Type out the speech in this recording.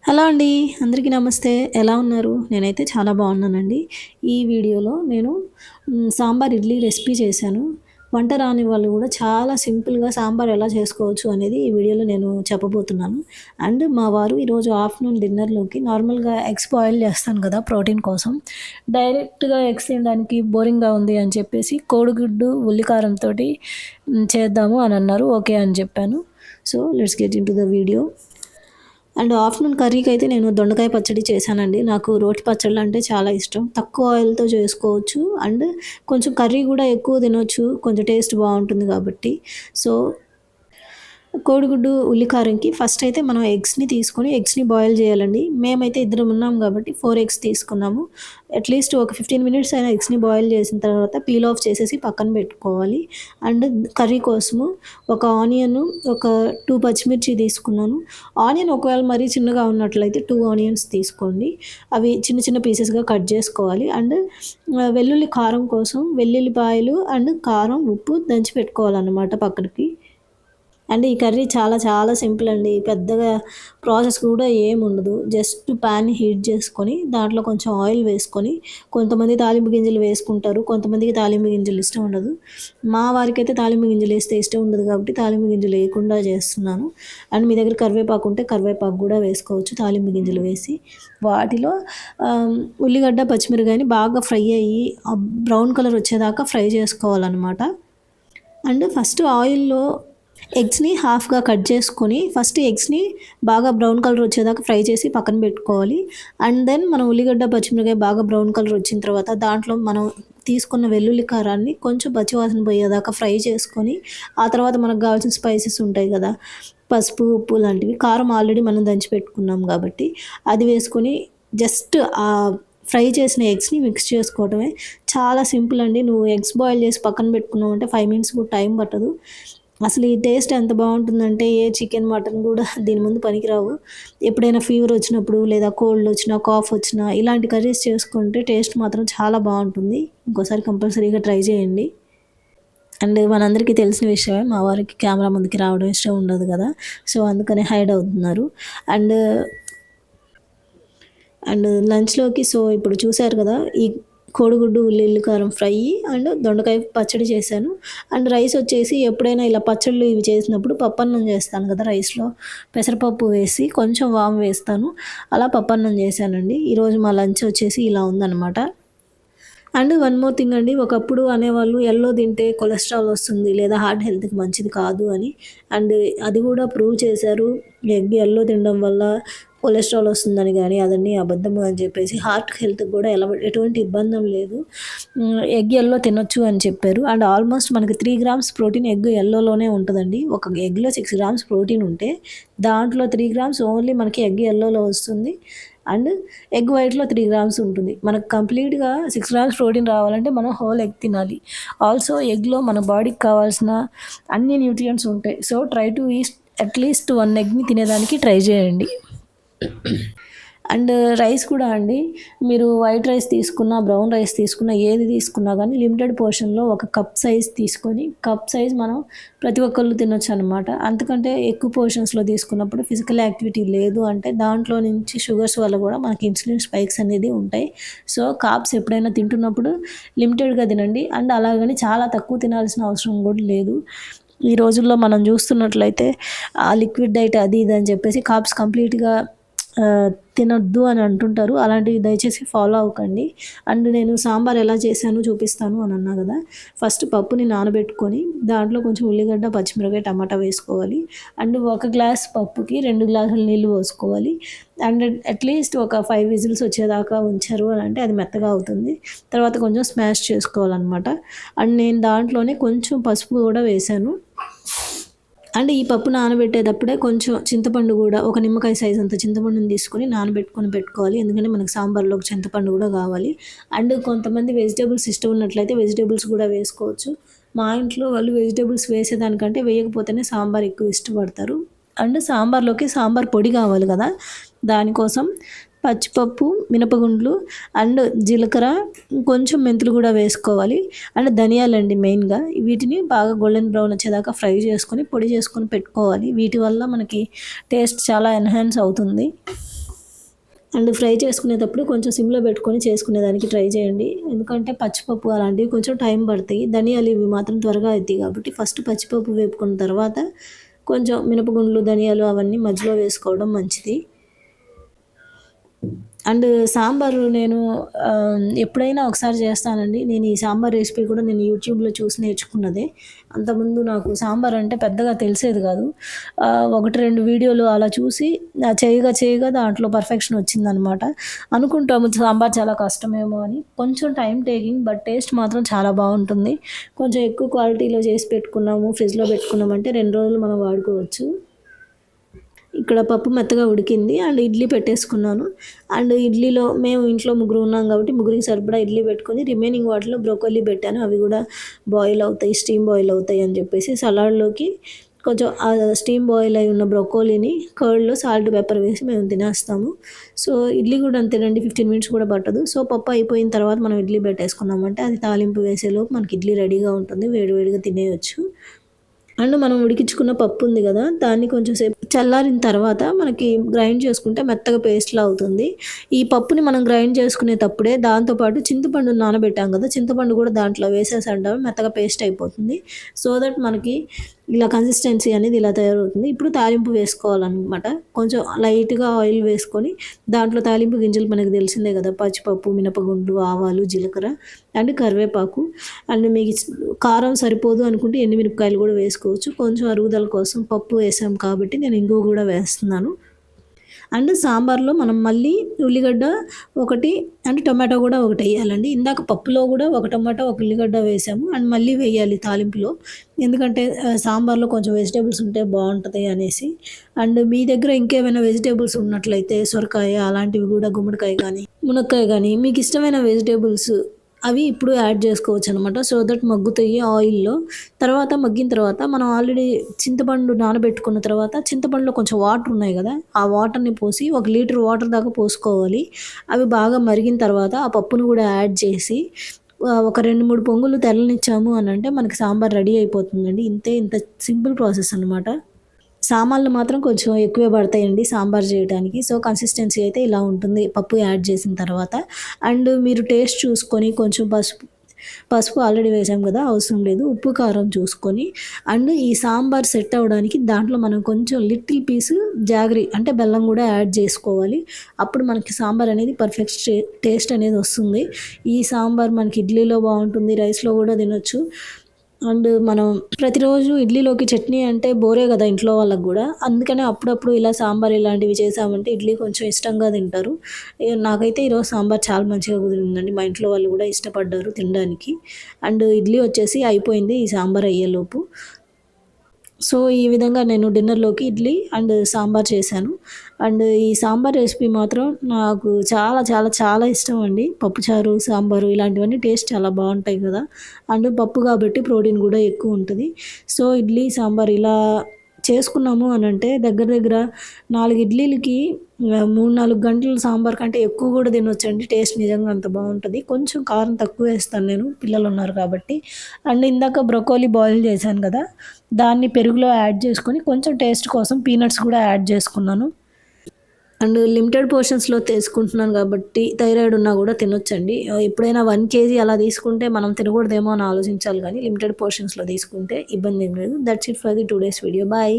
Hello అండి. అందరికీ నమస్తే. ఎలా ఉన్నారు? నేనైతే చాలా బాగున్నానండి. ఈ వీడియోలో నేను సాంబార్ ఇడ్లీ రెసిపీ చేశాను. వంట రాని వాళ్ళు కూడా చాలా సింపుల్‌గా సాంబార్ ఎలా చేసుకోవచ్చు అనేది ఈ వీడియోలో నేను చెప్పబోతున్నాను. అండ్ మా వారు ఈరోజు ఆఫ్టర్‌నూన్ డిన్నర్‌లోకి నార్మల్‌గా ఎగ్స్ బాయిల్ చేస్తాను కదా! ప్రోటీన్ కోసం. డైరెక్ట్‌గా ఎగ్స్ తినడానికి బోరింగ్‌గా ఉంది అని చెప్పేసి కోడిగుడ్డు, ఉల్లికారంతోటి చేద్దాము అని అన్నారు. ఓకే అని చెప్పాను. So, let's get into the video. And afternoon కర్రీకి అయితే నేను దొండకాయ పచ్చడి చేశానండి. నాకు రోటి పచ్చళ్ళు అంటే చాలా ఇష్టం. తక్కువ ఆయిల్‌తో చేసుకోవచ్చు. అండ్ కొంచెం కర్రీ కూడా ఎక్కువ తినొచ్చు. కొంచెం టేస్ట్ బావుంటుంది కాబట్టి. సో, కోడిగుడ్డు ఉల్లికారంకి ఫస్ట్ అయితే మనం ఎగ్స్‌ని బాయిల్ చేయాలండి. మేమైతే ఇద్దరం ఉన్నాం కాబట్టి 4 ఎగ్స్ తీసుకున్నాము. అట్‌లీస్ట్ ఒక 15 మినిట్స్ అయినా ఎగ్స్‌ని బాయిల్ చేసిన తర్వాత పీల్ ఆఫ్ చేసేసి పక్కన పెట్టుకోవాలి. అండ్ కర్రీ కోసము ఒక ఆనియను, ఒక 2 పచ్చిమిర్చి తీసుకున్నాను. ఆనియన్ ఒకవేళ మరీ చిన్నగా ఉన్నట్లయితే 2 ఆనియన్స్ తీసుకోండి. అవి చిన్న చిన్న పీసెస్‌గా కట్ చేసుకోవాలి. అండ్ వెల్లుల్లి కారం కోసం వెల్లుల్లిపాయలు అండ్ కారం, ఉప్పు దంచి పెట్టుకోవాలన్నమాట పక్కనకి. అండ్ ఈ కర్రీ చాలా చాలా సింపుల్ అండి. పెద్దగా ప్రాసెస్ కూడా ఏముండదు. జస్ట్ ప్యాన్ హీట్ చేసుకొని దాంట్లో కొంచెం ఆయిల్ వేసుకొని, కొంతమంది తాలింపు గింజలు వేసుకుంటారు. కొంతమందికి తాలింపు గింజలు ఇష్టం ఉండదు. మా వారికైతే తాలింపు గింజలు వేస్తే ఇష్టం ఉండదు కాబట్టి తాలింపు గింజలు వేయకుండా చేస్తున్నాను. అండ్ మీ దగ్గర కరివేపాకు ఉంటే కరివేపాకు కూడా వేసుకోవచ్చు తాలింపు గింజలు వేసి. వాటిలో ఉల్లిగడ్డ, పచ్చిమిరపకాయని బాగా ఫ్రై అయ్యి బ్రౌన్ కలర్ వచ్చేదాకా ఫ్రై చేసుకోవాలన్నమాట. అండ్ ఫస్ట్ ఆయిల్‌లో ఎగ్స్‌ని హాఫ్‌గా కట్ చేసుకొని ఫస్ట్ ఎగ్స్‌ని బాగా బ్రౌన్ కలర్ వచ్చేదాకా ఫ్రై చేసి పక్కన పెట్టుకోవాలి. అండ్ దెన్ మనం ఉల్లిగడ్డ, పచ్చిమిరపకాయ బాగా బ్రౌన్ కలర్ వచ్చిన తర్వాత దాంట్లో మనం తీసుకున్న వెల్లుల్లి కారాన్ని కొంచెం పచ్చివాసన పోయేదాకా ఫ్రై చేసుకొని, ఆ తర్వాత మనకు కావాల్సిన స్పైసెస్ ఉంటాయి కదా! పసుపు, ఉప్పు లాంటివి. కారం ఆల్రెడీ మనం దంచి పెట్టుకున్నాం కాబట్టి అది వేసుకొని జస్ట్ ఫ్రై చేసిన ఎగ్స్‌ని మిక్స్ చేసుకోవడమే. చాలా సింపుల్ అండి. నువ్వు ఎగ్స్ బాయిల్ చేసి పక్కన పెట్టుకున్నావంటే 5 మినిట్స్ కూడా టైం పట్టదు. అసలు ఈ టేస్ట్ ఎంత బావుంటుందంటే ఏ చికెన్, మటన్ కూడా దీని ముందు పనికిరావు. ఎప్పుడైనా ఫీవర్ వచ్చినప్పుడు లేదా కోల్డ్ వచ్చినా, కాఫ్ వచ్చినా ఇలాంటి కర్రీస్ చేసుకుంటే టేస్ట్ మాత్రం చాలా బావుంటుంది. ఇంకోసారి కంపల్సరీగా ట్రై చేయండి. అండ్ మనందరికీ తెలిసిన విషయమే మా వారికి కెమెరా ముందుకి రావడం ఇష్టం ఉండదు కదా! సో, అందుకనే హైడ్ అవుతున్నారు. అండ్ అండ్ లంచ్‌లోకి ఇప్పుడు చూసారు కదా! ఈ కోడిగుడ్డు, ఉల్లి కారం ఫ్రై అండ్ దొండకాయ పచ్చడి చేశాను. అండ్ రైస్ వచ్చేసి ఎప్పుడైనా ఇలా పచ్చళ్ళు ఇవి చేసినప్పుడు పప్పన్నం చేస్తాను కదా! రైస్‌లో పెసరపప్పు వేసి కొంచెం వాము వేస్తాను. అలా పప్పన్నం చేశానండి. ఈరోజు మా లంచ్ వచ్చేసి ఇలా ఉందనమాట. అండ్ వన్ మోర్ థింగ్ అండి. ఒకప్పుడు అనేవాళ్ళు యెల్లో తింటే కొలెస్ట్రాల్ వస్తుంది లేదా హార్ట్ హెల్త్‌కి మంచిది కాదు అని. అండ్ అది కూడా ప్రూవ్ చేశారు. ఎగ్ యెల్లో తినడం వల్ల కొలెస్ట్రాల్ వస్తుందని గానీ అదన్నీ అబద్ధము అని చెప్పేసి హార్ట్ హెల్త్‌కి కూడా ఎటువంటి ఇబ్బంది లేదు. ఎగ్ యెల్లో తినొచ్చు అని చెప్పారు. అండ్ ఆల్మోస్ట్ మనకి 3 గ్రామ్స్ ప్రోటీన్ ఎగ్ యెల్లోలోనే ఉంటదండి. ఒక ఎగ్‌లో 6 గ్రామ్స్ ప్రోటీన్ ఉంటే దాంట్లో 3 గ్రామ్స్ ఓన్లీ మనకి ఎగ్ యెల్లోలో వస్తుంది. అండ్ ఎగ్ వైట్‌లో 3 గ్రామ్స్ ఉంటుంది. మనకు కంప్లీట్‌గా 6 గ్రామ్స్ ప్రోటీన్ రావాలంటే మనం హోల్ ఎగ్ తినాలి. ఆల్సో ఎగ్‌లో మన బాడీకి కావాల్సిన అన్ని న్యూట్రియంట్స్ ఉంటాయి. So, try to eat at least 1 ఎగ్‌ని తినేదానికి ట్రై చేయండి. అండ్ రైస్ కూడా అండి. మీరు వైట్ రైస్ తీసుకున్నా, బ్రౌన్ రైస్ తీసుకున్నా, ఏది తీసుకున్నా గానీ లిమిటెడ్ పోర్షన్‌లో ఒక కప్ సైజ్ తీసుకొని, కప్ సైజ్ మనం ప్రతి ఒక్కళ్ళు తినొచ్చనమాట. అంతకంటే ఎక్కువ పోర్షన్స్‌లో తీసుకున్నప్పుడు ఫిజికల్ యాక్టివిటీ లేదు అంటే దాంట్లో నుంచి షుగర్స్ వల్ల కూడా మనకి ఇన్సులిన్ స్పైక్స్ అనేది ఉంటాయి. సో, కార్బ్స్ ఎప్పుడైనా తింటున్నప్పుడు లిమిటెడ్‌గా తినండి. అండ్ అలాగని చాలా తక్కువ తినాల్సిన అవసరం కూడా లేదు. ఈ రోజుల్లో మనం చూస్తున్నట్లయితే లిక్విడ్ డైట్ అది ఇది అని చెప్పేసి కార్బ్స్ కంప్లీట్‌గా తినొద్దు అని అంటుంటారు. అలాంటివి దయచేసి ఫాలో అవ్వకండి. అండ్ నేను సాంబార్ ఎలా చేశానో చూపిస్తాను అని అన్నా కదా! ఫస్ట్ పప్పుని నానబెట్టుకొని దాంట్లో కొంచెం ఉల్లిగడ్డ, పచ్చిమిరపకాయ, టమాటా వేసుకోవాలి. అండ్ ఒక గ్లాస్ పప్పుకి 2 గ్లాసుల నీళ్ళు పోసుకోవాలి. అండ్ అట్‌లీస్ట్ ఒక 5 విజిల్స్ వచ్చేదాకా ఉంచారు అని అంటే అది మెత్తగా అవుతుంది. తర్వాత కొంచెం స్మాష్ చేసుకోవాలనమాట. అండ్ నేను దాంట్లోనే కొంచెం పసుపు కూడా వేశాను. అండ్ ఈ పప్పు నానబెట్టేటప్పుడే కొంచెం చింతపండు కూడా ఒక నిమ్మకాయ సైజ్ అంత చింతపండుని తీసుకొని నానబెట్టుకొని పెట్టుకోవాలి. ఎందుకంటే మనకు సాంబార్‌లోకి చింతపండు కూడా కావాలి. అండ్ కొంతమంది వెజిటబుల్స్ ఇష్టం ఉన్నట్లయితే వెజిటబుల్స్ కూడా వేసుకోవచ్చు. మా ఇంట్లో వాళ్ళు వెజిటబుల్స్ వేసేదానికంటే వేయకపోతేనే సాంబార్ ఎక్కువ ఇష్టపడతారు. అండ్ సాంబార్‌లోకి సాంబార్ పొడి కావాలి కదా! దానికోసం పచ్చిపప్పు, మినపగుండ్లు అండ్ జీలకర్ర, కొంచెం మెంతులు కూడా వేసుకోవాలి. అండ్ ధనియాలండి మెయిన్‌గా. వీటిని బాగా గోల్డెన్ బ్రౌన్ వచ్చేదాకా ఫ్రై చేసుకొని, పొడి చేసుకొని పెట్టుకోవాలి. వీటి వల్ల మనకి టేస్ట్ చాలా ఎన్హాన్స్ అవుతుంది. అండ్ ఫ్రై చేసుకునేటప్పుడు కొంచెం సిమ్లో పెట్టుకొని చేసుకునేదానికి ట్రై చేయండి. ఎందుకంటే పచ్చిపప్పు అలాంటివి కొంచెం టైం పడతాయి. ధనియాలు ఇవి మాత్రం త్వరగా అవుతాయి కాబట్టి ఫస్ట్ పచ్చిపప్పు వేపుకున్న తర్వాత కొంచెం మినపగుండ్లు ధనియాలు అవన్నీ మధ్యలో వేసుకోవడం మంచిది. అండ్ సాంబారు నేను ఎప్పుడైనా ఒకసారి చేస్తానండి. నేను ఈ సాంబార్ రెసిపీ కూడా నేను యూట్యూబ్లో చూసి నేర్చుకున్నదే. అంతకుముందు నాకు సాంబార్ అంటే పెద్దగా తెలిసేది కాదు. 1, 2 వీడియోలు అలా చూసి చేయగా దాంట్లో పర్ఫెక్షన్ వచ్చిందనమాట. అనుకుంటాము సాంబార్ చాలా కష్టమేమో అని. కొంచెం టైం టేకింగ్ బట్ టేస్ట్ మాత్రం చాలా బాగుంటుంది. కొంచెం ఎక్కువ క్వాలిటీలో చేసి పెట్టుకున్నాము, ఫ్రిడ్జ్లో పెట్టుకున్నామంటే 2 రోజులు మనం వాడుకోవచ్చు. ఇక్కడ పప్పు మెత్తగా ఉడికింది అండ్ ఇడ్లీ పెట్టేసుకున్నాను. అండ్ ఇడ్లీలో మేము ఇంట్లో ముగ్గురు ఉన్నాం కాబట్టి ముగ్గురికి సరిపడా ఇడ్లీ పెట్టుకొని రిమైనింగ్ వాటిలో బ్రోకలీ పెట్టాను. అవి కూడా బాయిల్ అవుతాయి, స్టీమ్ బాయిల్ అవుతాయి అని చెప్పేసి సలాడ్లోకి కొంచెం స్టీమ్ బాయిల్ అయి ఉన్న బ్రోకోలీని కర్డ్లో సాల్ట్ పెప్పర్ వేసి మేము తినేస్తాము. సో ఇడ్లీ కూడా అంతేనండి, 15 మినిట్స్ కూడా పట్టదు. సో పప్పు అయిపోయిన తర్వాత మనం ఇడ్లీ పెట్టేసుకున్నామంటే అది తాలింపు వేసేలోపు మనకి ఇడ్లీ రెడీగా ఉంటుంది, వేడివేడిగా తినేయచ్చు. అండ్ మనం ఉడికించుకున్న పప్పు ఉంది కదా, దాన్ని కొంచెం సేపు చల్లారిన తర్వాత మనకి గ్రైండ్ చేసుకుంటే మెత్తగా పేస్ట్లా అవుతుంది. ఈ పప్పుని మనం గ్రైండ్ చేసుకునేటప్పుడే దాంతోపాటు చింతపండు నానబెట్టాం కదా, చింతపండు కూడా దాంట్లో వేసేసంటే మెత్తగా పేస్ట్ అయిపోతుంది. సో దట్ మనకి ఇలా కన్సిస్టెన్సీ అనేది ఇలా తయారవుతుంది. ఇప్పుడు తాలింపు వేసుకోవాలన్నమాట. కొంచెం లైట్గా ఆయిల్ వేసుకొని దాంట్లో తాలింపు గింజలు మనకు తెలిసిందే కదా, పచ్చిపప్పు, మినపగుండ్లు, ఆవాలు, జీలకర్ర అండ్ కరివేపాకు. అండ్ మీకు కారం సరిపోదు అనుకుంటే ఎండుమిరపకాయలు కూడా వేసుకోవచ్చు. కొంచెం అరుగుదల కోసం పప్పు వేసాం కాబట్టి నేను ఇంగువ కూడా వేస్తున్నాను. అండ్ సాంబార్లో మనం మళ్ళీ ఉల్లిగడ్డ ఒకటి అండ్ టొమాటో కూడా ఒకటి వేయాలండి. ఇందాక పప్పులో కూడా ఒక టొమాటో ఒక ఉల్లిగడ్డ వేసాము అండ్ మళ్ళీ వేయాలి తాలింపులో, ఎందుకంటే సాంబార్లో కొంచెం వెజిటేబుల్స్ ఉంటే బాగుంటుంది అనేసి. అండ్ మీ దగ్గర ఇంకేమైనా వెజిటేబుల్స్ ఉన్నట్లయితే సొరకాయ అలాంటివి కూడా, గుమ్మడికాయ కానీ మునక్కాయ కానీ మీకు ఇష్టమైన వెజిటేబుల్స్ అవి ఇప్పుడు యాడ్ చేసుకోవచ్చు అనమాట. సో దట్ మగ్గుతాయి ఆయిల్లో. తర్వాత మగ్గిన తర్వాత మనం ఆల్రెడీ చింతపండు నానబెట్టుకున్న తర్వాత చింతపండులో కొంచెం వాటర్ ఉన్నాయి కదా, ఆ వాటర్ని పోసి 1 లీటర్ వాటర్ దాకా పోసుకోవాలి. అవి బాగా మరిగిన తర్వాత ఆ పప్పును కూడా యాడ్ చేసి ఒక 2-3 పొంగులు తెల్లనిచ్చాము అని అంటే మనకి సాంబార్ రెడీ అయిపోతుందండి. ఇంత సింపుల్ ప్రాసెస్ అనమాట. సామాన్లు మాత్రం కొంచెం ఎక్కువే పడతాయండి సాంబార్ చేయడానికి. సో కన్సిస్టెన్సీ అయితే ఇలా ఉంటుంది పప్పు యాడ్ చేసిన తర్వాత. అండ్ మీరు టేస్ట్ చూసుకొని కొంచెం పసుపు ఆల్రెడీ వేసాం కదా, అవసరం లేదు. ఉప్పు కారం చూసుకొని అండ్ ఈ సాంబార్ సెట్ అవ్వడానికి దాంట్లో మనం కొంచెం లిటిల్ పీస్ జాగరి అంటే బెల్లం కూడా యాడ్ చేసుకోవాలి. అప్పుడు మనకి సాంబార్ అనేది పర్ఫెక్ట్ టేస్ట్ అనేది వస్తుంది. ఈ సాంబార్ మనకి ఇడ్లీలో బాగుంటుంది, రైస్లో కూడా తినొచ్చు. అండ్ మనం ప్రతిరోజు ఇడ్లీలోకి చట్నీ అంటే బోరే కదా ఇంట్లో వాళ్ళకి కూడా, అందుకనే అప్పుడప్పుడు ఇలా సాంబార్ ఇలాంటివి చేసామంటే ఇడ్లీ కొంచెం ఇష్టంగా తింటారు. నాకైతే ఈరోజు సాంబార్ చాలా మంచిగా కుదిరిందండి, మా ఇంట్లో వాళ్ళు కూడా ఇష్టపడ్డారు తినడానికి. అండ్ ఇడ్లీ వచ్చేసి అయిపోయింది ఈ సాంబార్ అయ్యేలోపు. సో ఈ విధంగా నేను డిన్నర్లోకి ఇడ్లీ అండ్ సాంబార్ చేశాను. అండ్ ఈ సాంబార్ రెసిపీ మాత్రం నాకు చాలా చాలా చాలా ఇష్టం అండి. పప్పుచారు, సాంబారు ఇలాంటివన్నీ టేస్ట్ చాలా బాగుంటాయి కదా. అండ్ పప్పు కాబట్టి ప్రోటీన్ కూడా ఎక్కువ ఉంటుంది. సో ఇడ్లీ సాంబార్ ఇలా చేసుకున్నాము అని అంటే దగ్గర 4 ఇడ్లీలకి 3-4 గంటలు సాంబార్ కంటే ఎక్కువ కూడా తినొచ్చండి. టేస్ట్ నిజంగా అంత బాగుంటుంది. కొంచెం కారం తక్కువ వేస్తాను నేను, పిల్లలు ఉన్నారు కాబట్టి. అండ్ ఇందాక బ్రొకోలీ బాయిల్ చేశాను కదా, దాన్ని పెరుగులో యాడ్ చేసుకొని కొంచెం టేస్ట్ కోసం పీనట్స్ కూడా యాడ్ చేసుకున్నాను. అండ్ లిమిటెడ్ పోర్షన్స్లో తీసుకుంటున్నాను కాబట్టి థైరాయిడ్ ఉన్నా కూడా తినొచ్చండి. ఎప్పుడైనా 1 kg అలా తీసుకుంటే మనం తినకూడదేమో అని ఆలోచించాలి, కానీ లిమిటెడ్ పోర్షన్స్లో తీసుకుంటే ఇబ్బంది ఏం లేదు. That's it for the 2 days video. Bye.